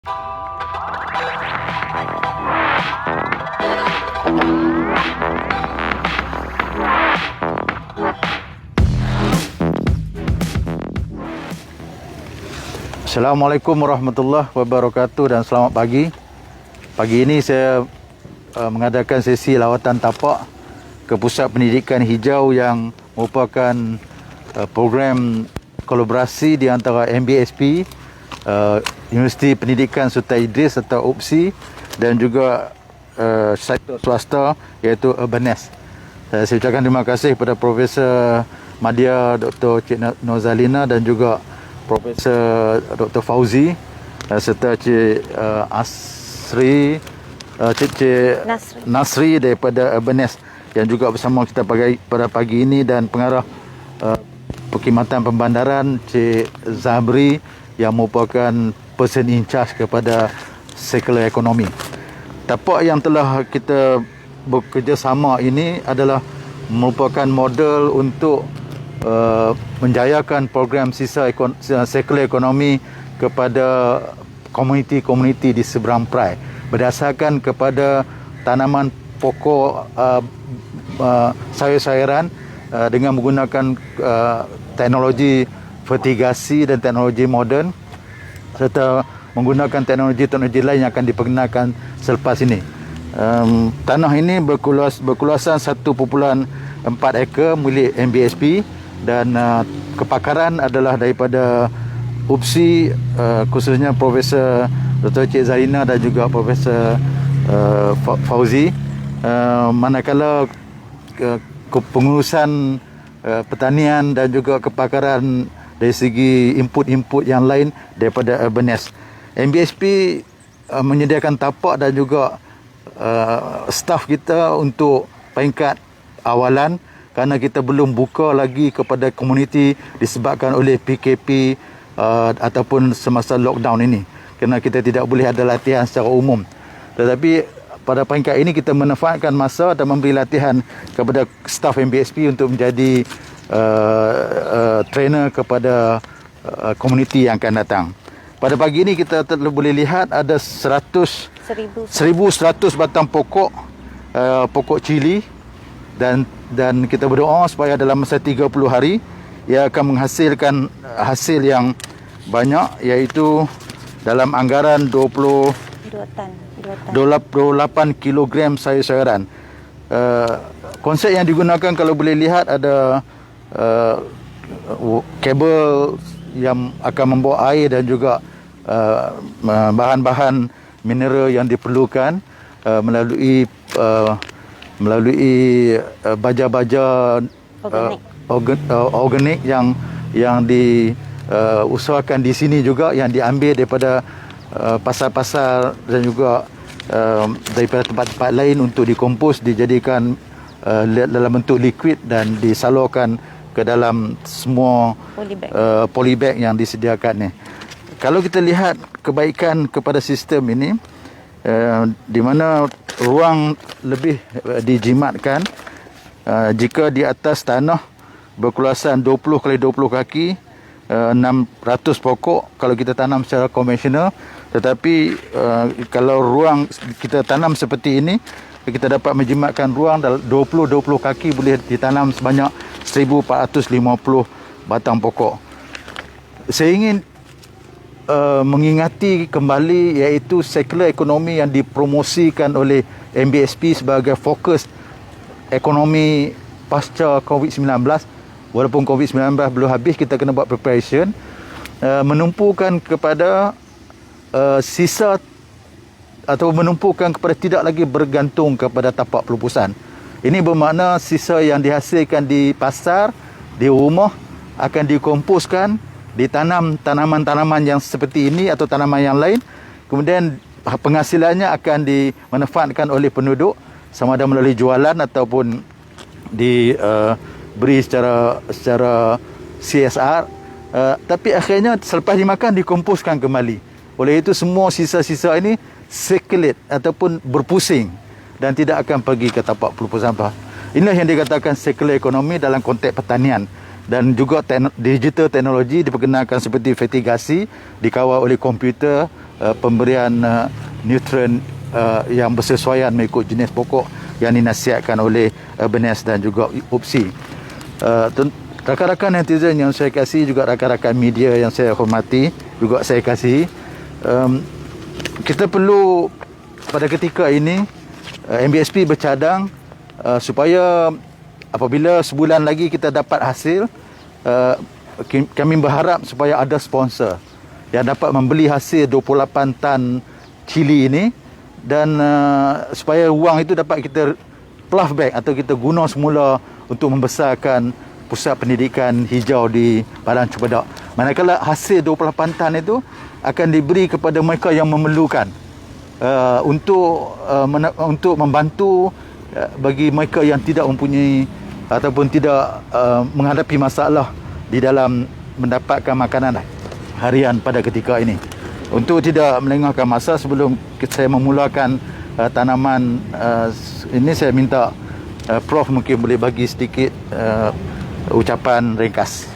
Assalamualaikum warahmatullahi wabarakatuh dan selamat pagi. Pagi ini saya mengadakan sesi lawatan tapak ke Pusat Pendidikan Hijau yang merupakan program kolaborasi di antara MBSP, Universiti Pendidikan Sultan Idris atau UPSI, dan juga sektor swasta iaitu Urbanes. Saya ucapkan terima kasih kepada Profesor Madya Dr. Cik Nozalina dan juga Profesor Dr. Fauzi serta Cik Asri, Cik Nasri daripada Urbanes yang juga bersama kita pada pagi ini, dan pengarah Perkhidmatan Pembandaran Cik Zabri yang merupakan person in charge kepada sirkular ekonomi. Tapak yang telah kita bekerjasama ini adalah merupakan model untuk menjayakan program sisa sirkular ekonomi kepada komuniti-komuniti di seberang perai berdasarkan kepada tanaman pokok sayur-sayuran dengan menggunakan teknologi fertigasi dan teknologi moden, serta menggunakan teknologi lain yang akan diperkenalkan selepas ini. Tanah ini berkuluasan 1.4 ekar milik MBSP, dan kepakaran adalah daripada UPSI, khususnya Profesor Dr. Cik Zarina dan juga Profesor Fauzi. Manakala pengurusan pertanian dan juga kepakaran dari segi input-input yang lain daripada Urbanes. MBSP menyediakan tapak dan juga staf kita untuk peringkat awalan, kerana kita belum buka lagi kepada komuniti disebabkan oleh PKP ataupun semasa lockdown ini, kerana kita tidak boleh ada latihan secara umum. Tetapi pada peringkat ini kita memanfaatkan masa dan memberi latihan kepada staf MBSP untuk menjadi trainer kepada komuniti yang akan datang. Pada pagi ini kita boleh lihat ada 1,100 batang pokok cili, dan kita berdoa supaya dalam masa 30 hari ia akan menghasilkan hasil yang banyak, iaitu dalam anggaran 28 kilogram sayur-sayuran. Konsep yang digunakan kalau boleh lihat ada kabel yang akan membawa air dan juga bahan-bahan mineral yang diperlukan melalui baja-baja organik yang diusahakan di sini juga, yang diambil daripada pasar-pasar dan juga daripada tempat-tempat lain untuk dikompos, dijadikan dalam bentuk liquid dan disalurkan ke dalam semua polybag yang disediakan ni. Kalau kita lihat kebaikan kepada sistem ini, di mana ruang lebih dijimatkan jika di atas tanah berkuluasan 20 kali 20 kaki, 600 pokok kalau kita tanam secara konvensional. Tetapi kalau ruang kita tanam seperti ini, kita dapat menjimatkan ruang 20 kaki boleh ditanam sebanyak 1,450 batang pokok. Saya ingin mengingati kembali iaitu sirkular ekonomi yang dipromosikan oleh MBSP sebagai fokus ekonomi pasca COVID-19. Walaupun COVID-19 belum habis, kita kena buat preparation, menumpukan kepada sisa atau menumpukan kepada tidak lagi bergantung kepada tapak pelupusan. Ini bermakna sisa yang dihasilkan di pasar, di rumah akan dikomposkan, ditanam tanaman-tanaman yang seperti ini atau tanaman yang lain, kemudian penghasilannya akan dimanfaatkan oleh penduduk, sama ada melalui jualan ataupun diberi secara CSR, tapi akhirnya selepas dimakan dikomposkan kembali. Oleh itu semua sisa-sisa ini circulate ataupun berpusing dan tidak akan pergi ke tapak pelupusan sampah. Inilah yang dikatakan circular economy dalam konteks pertanian. dan juga digital teknologi diperkenalkan seperti fertigasi dikawal oleh komputer, pemberian nutrien yang bersesuaian mengikut jenis pokok yang dinasihatkan oleh Urbanes dan juga UPSI. Rakan-rakan netizen yang saya kasih, juga rakan-rakan media yang saya hormati juga saya kasih, kita perlu pada ketika ini MBSP bercadang supaya apabila sebulan lagi kita dapat hasil, kami berharap supaya ada sponsor yang dapat membeli hasil 28 tan cili ini, dan supaya wang itu dapat kita plough back atau kita guna semula untuk membesarkan pusat pendidikan hijau di Padang Cempedak. Manakala hasil 28 tan itu akan diberi kepada mereka yang memerlukan, untuk membantu bagi mereka yang tidak mempunyai ataupun tidak menghadapi masalah di dalam mendapatkan makanan harian pada ketika ini. Untuk tidak melengahkan masa, sebelum saya memulakan tanaman ini, saya minta Prof mungkin boleh bagi sedikit ucapan ringkas.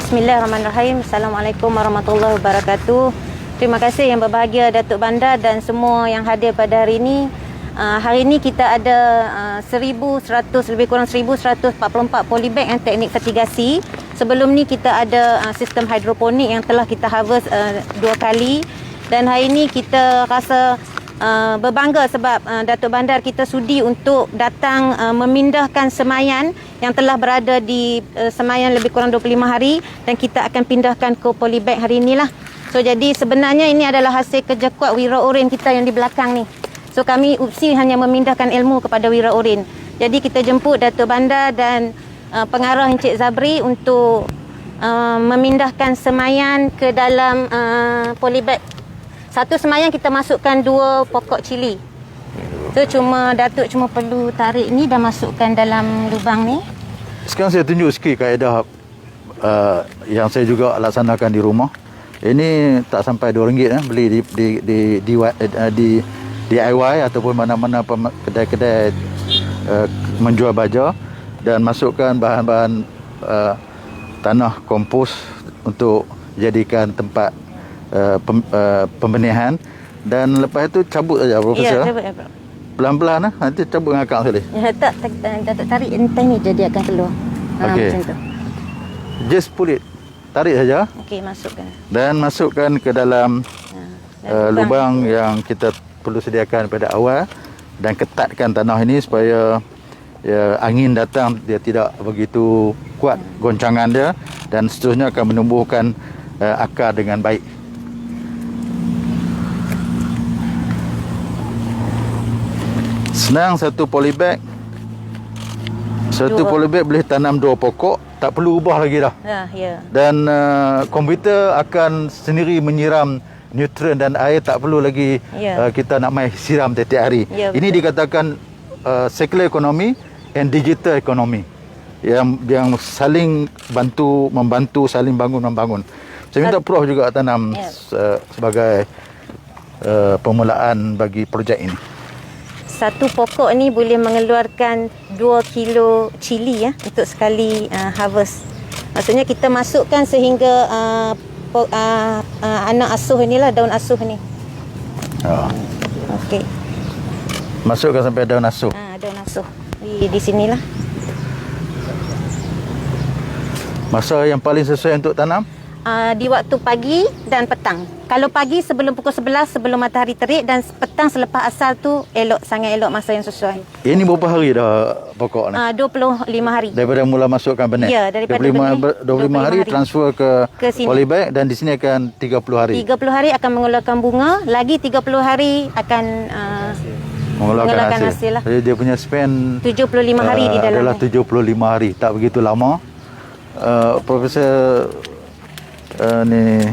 Bismillahirrahmanirrahim. Assalamualaikum warahmatullahi wabarakatuh. Terima kasih yang berbahagia Datuk Bandar dan semua yang hadir pada hari ini. Hari ini kita ada 1,100 lebih kurang 1,144 polybag yang teknik fertigasi. Sebelum ni kita ada sistem hidroponik yang telah kita harvest 2 kali, dan hari ini kita rasa berbangga sebab Datuk Bandar kita sudi untuk datang memindahkan semayan yang telah berada di semayan lebih kurang 25 hari, dan kita akan pindahkan ke polybag hari inilah. So jadi sebenarnya ini adalah hasil kerja kuat Wira Orin kita yang di belakang ni. So kami UPSI hanya memindahkan ilmu kepada Wira Orin. Jadi kita jemput Datuk Bandar dan pengarah Encik Zabri untuk memindahkan semayan ke dalam polybag. Satu semayan kita masukkan 2 pokok cili. So Datuk cuma perlu tarik ni dan masukkan dalam lubang ni. Sekarang saya tunjuk sikit kaedah yang saya juga laksanakan di rumah. Ini tak sampai RM2 beli di DIY ataupun mana-mana kedai-kedai menjual baja, dan masukkan bahan-bahan tanah kompos untuk jadikan tempat pembenihan, dan lepas itu cabut saja, Profesor. Ya, cabut ya, Prof. Pelan-pelan nanti cabut dengan akak sekali. Ya, tak tarik entah ni jadi akan keluar. Okey. Macam tu. Just pull it. Tarik saja. Okey, masukkan. Dan masukkan ke dalam lubang yang kita perlu sediakan pada awal, dan ketatkan tanah ini supaya angin datang dia tidak begitu kuat goncangan dia, dan seterusnya akan menumbuhkan akar dengan baik. Senang, satu polybag boleh tanam 2 pokok, tak perlu ubah lagi dah. Ya. Dan komputer akan sendiri menyiram nutrien dan air, tak perlu lagi kita nak mai siram setiap hari. Ya, ini dikatakan circular economy and digital economy yang saling membantu, saling bangun-membangun. Saya minta Prof juga tanam sebagai permulaan bagi projek ini. Satu pokok ni boleh mengeluarkan 2 kilo cili untuk sekali harvest. Maksudnya kita masukkan sehingga anak asuh inilah, daun asuh ni. Okey. Masukkan sampai daun asuh. Daun asuh di sinilah. Masa yang paling sesuai untuk tanam? Di waktu pagi dan petang. Kalau pagi sebelum pukul 11 sebelum matahari terik, dan petang selepas asar tu sangat elok masa yang sesuai. Ini berapa hari dah pokok ni? 25 hari. Daripada mula masukkan benih? Ya, daripada 25 hari transfer ke sini. polybag, dan di sini akan 30 hari. 30 hari akan mengeluarkan bunga, lagi 30 hari akan mengeluarkan hasil lah. Jadi dia punya span 75 hari di dalamnya. adalah 75 hari, tak begitu lama. Profesor ni,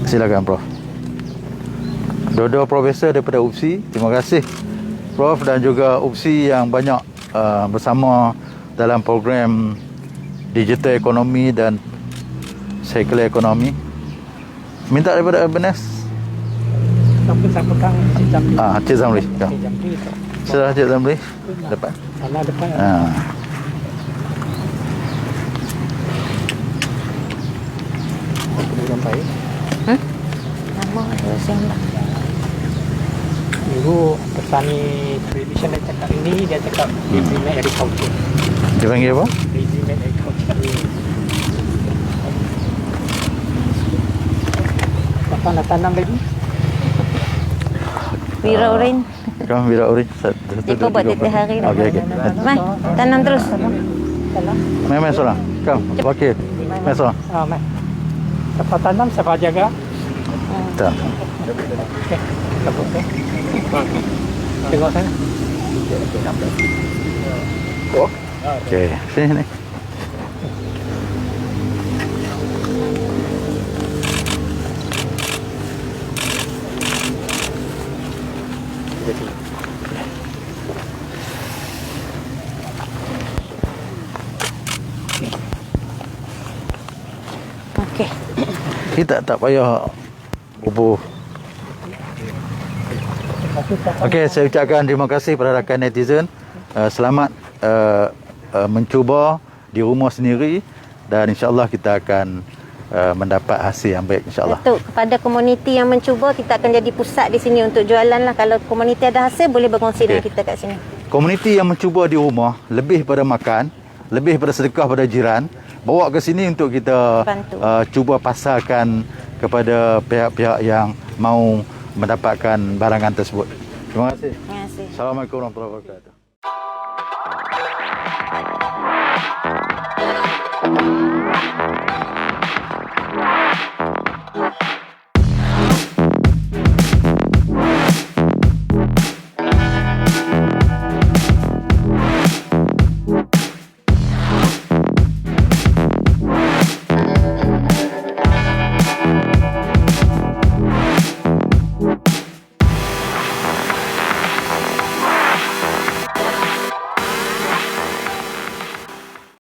silakan Prof. Dua-dua profesor daripada UPSI, terima kasih Prof dan juga UPSI yang banyak bersama dalam program digital ekonomi dan circular ekonomi. Minta daripada Urbanes. Tapi saya pegang Cik Zamri. Cik Zamri. Cik Zamri. Sudah Cik Zamri. Dapat. Sana depan. Sampai. Nama ada sembah. Dulu petani tradition dia cakap ini, dia cakap implement agriculture. Dia panggil apa? Implement agriculture. Apa nak tanam lagi? Wira urin. Kamu bila urin. Jika buat tiap hari lah. Okey, okey. Mai, tanam terus. Mai solah. Kamu, okey. Mai solah. Mai. Siapa tanam, siapa jaga. Tak. Okey. Tengok sana. Okey, sini ni. Okey. Kita tak payah bubuh. Okey, saya ucapkan terima kasih kepada rakan netizen. Selamat mencuba di rumah sendiri dan insya-Allah kita akan mendapat hasil yang baik insya-Allah. Datuk, kepada komuniti yang mencuba, kita akan jadi pusat di sini untuk jualan lah. Kalau komuniti ada hasil, boleh berkongsi dengan kita kat sini. Komuniti yang mencuba di rumah lebih pada makan, lebih pada sedekah pada jiran, bawa ke sini untuk kita cuba pasarkan kepada pihak-pihak yang mau mendapatkan barangan tersebut. Terima kasih. Terima kasih. Assalamualaikum warahmatullahi wabarakatuh.